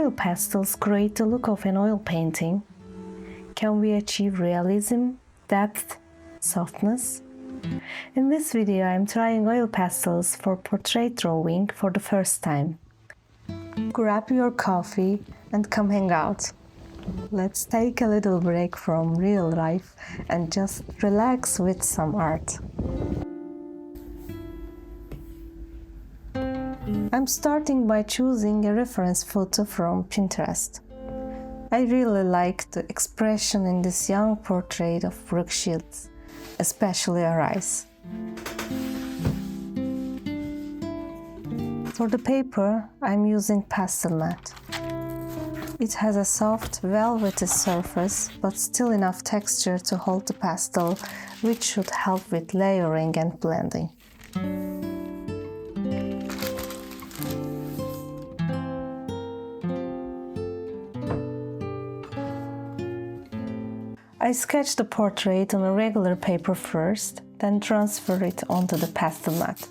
oil pastels create the look of an oil painting? Can we achieve realism, depth, softness? In this video, I'm trying oil pastels for portrait drawing for the first time. Grab your coffee and come hang out. Let's take a little break from real life and just relax with some art. I'm starting by choosing a reference photo from Pinterest. I really like the expression in this young portrait of Cheel, especially her eyes. For the paper, I'm using Pastelmat. It has a soft, velvety surface, but still enough texture to hold the pastel, which should help with layering and blending. I sketch the portrait on a regular paper first, then transfer it onto the Pastelmat.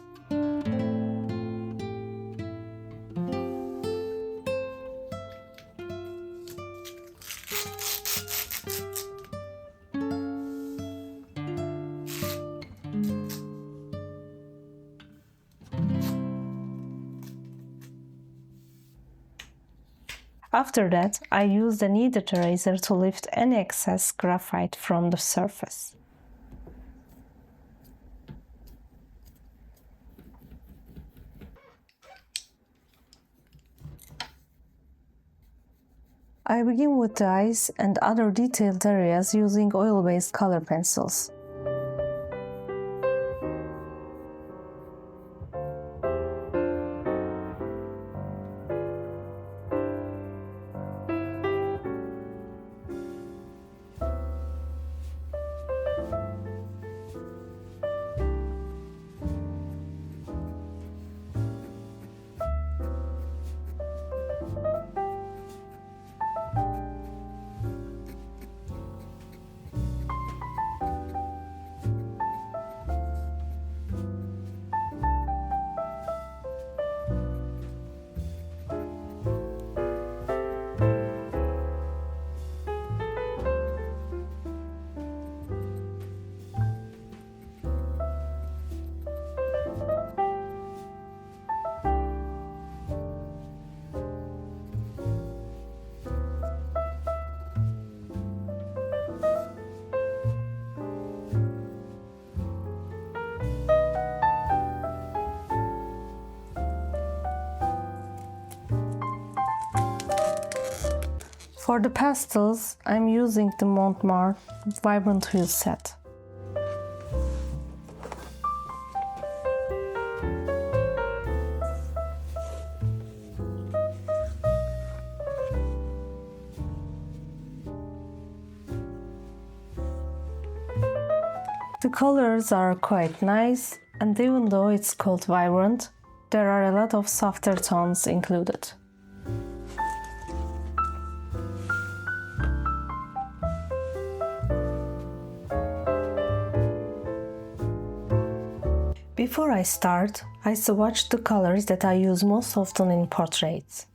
After that, I used a kneaded eraser to lift any excess graphite from the surface. I begin with the eyes and other detailed areas using oil-based color pencils. For the pastels, I'm using the Mont Marte Vibrant Hue set. The colors are quite nice, and even though it's called Vibrant, there are a lot of softer tones included. Before I start, I swatch the colors that I use most often in portraits.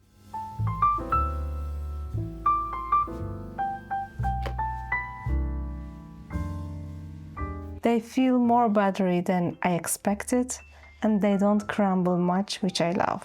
They feel more buttery than I expected, and they don't crumble much, which I love.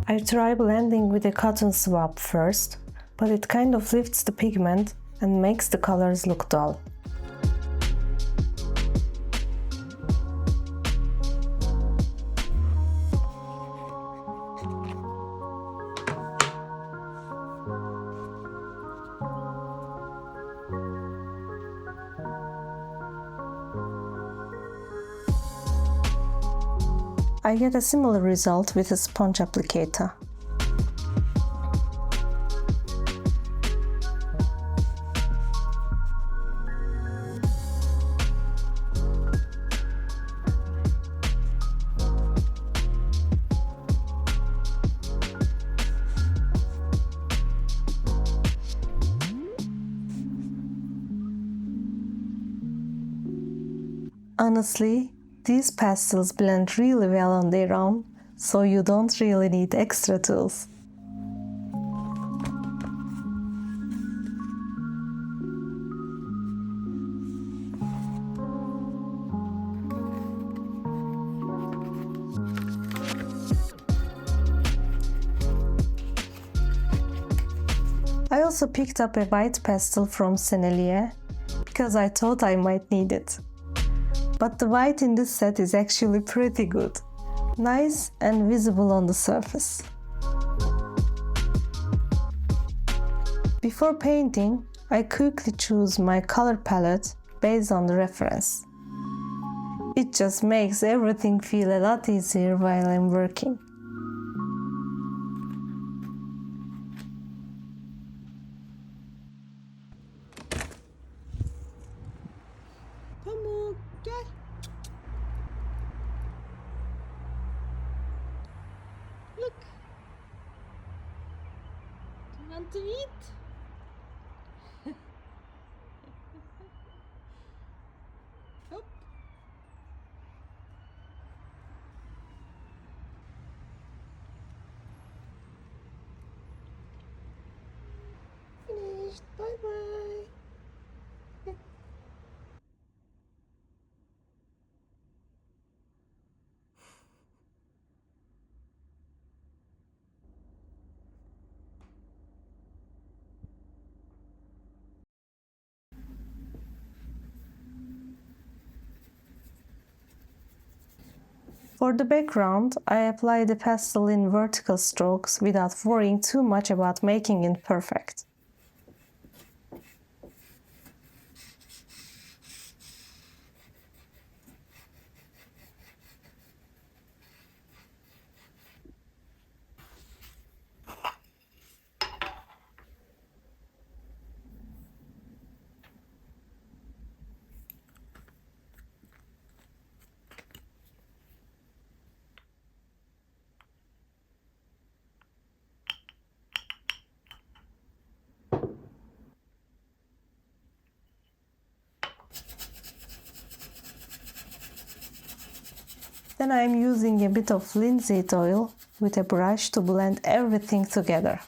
I try blending with a cotton swab first, but it kind of lifts the pigment and makes the colors look dull. I get a similar result with a sponge applicator. Honestly, these pastels blend really well on their own, so you don't really need extra tools. I also picked up a white pastel from Sennelier because I thought I might need it. But the white in this set is actually pretty good. Nice and visible on the surface. Before painting, I quickly choose my color palette based on the reference. It just makes everything feel a lot easier while I'm working. Pamuk, gel. Look. Do you want to eat? Hop. Finished. Bye bye. For the background, I apply the pastel in vertical strokes without worrying too much about making it perfect. Then I am using a bit of linseed oil with a brush to blend everything together.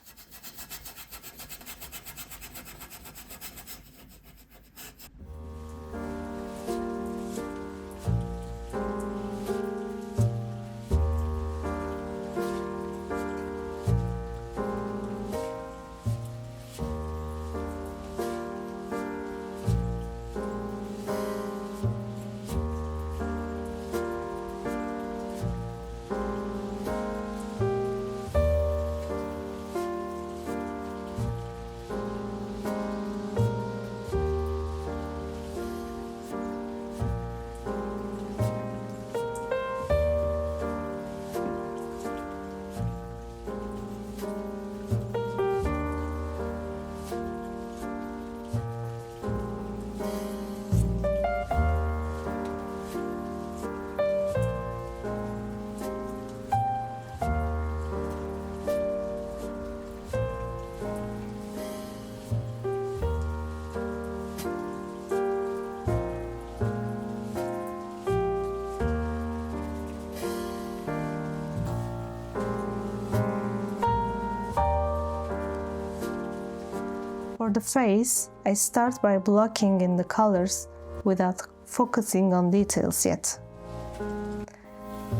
For the face, I start by blocking in the colors without focusing on details yet.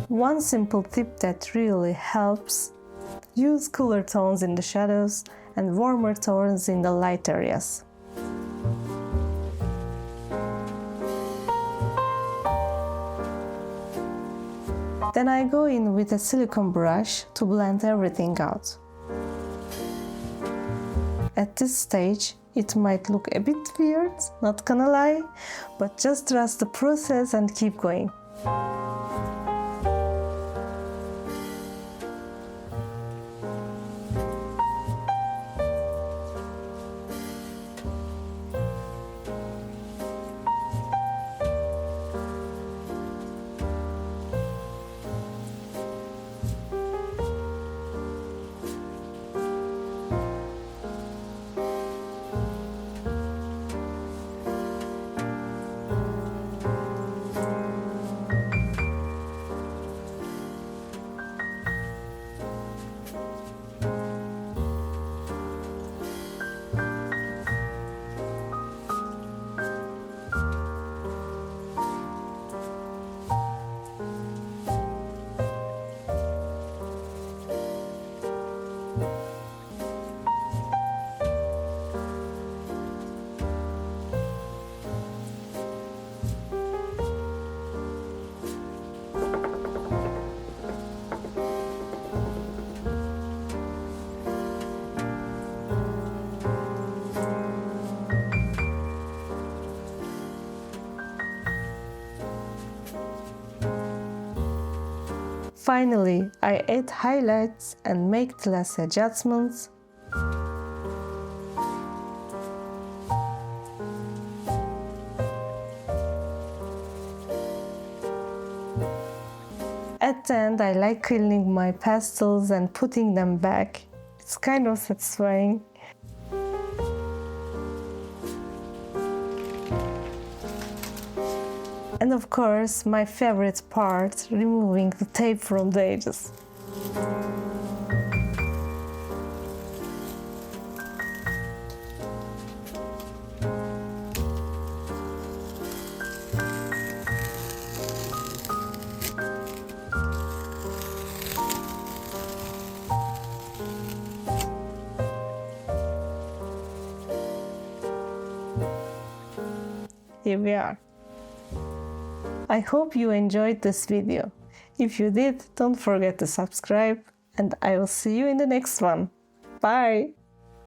One simple tip that really helps Use cooler tones in the shadows and warmer tones in the light areas. Then I go in with a silicone brush to blend everything out. At this stage, it might look a bit weird, not gonna lie, but just trust the process and keep going. Finally, I add highlights and make the last adjustments. At the end, I like cleaning my pastels and putting them back. It's kind of satisfying. And of course, my favorite part, removing the tape from the edges. Here we are. I hope you enjoyed this video. If you did, don't forget to subscribe, and I will see you in the next one. Bye!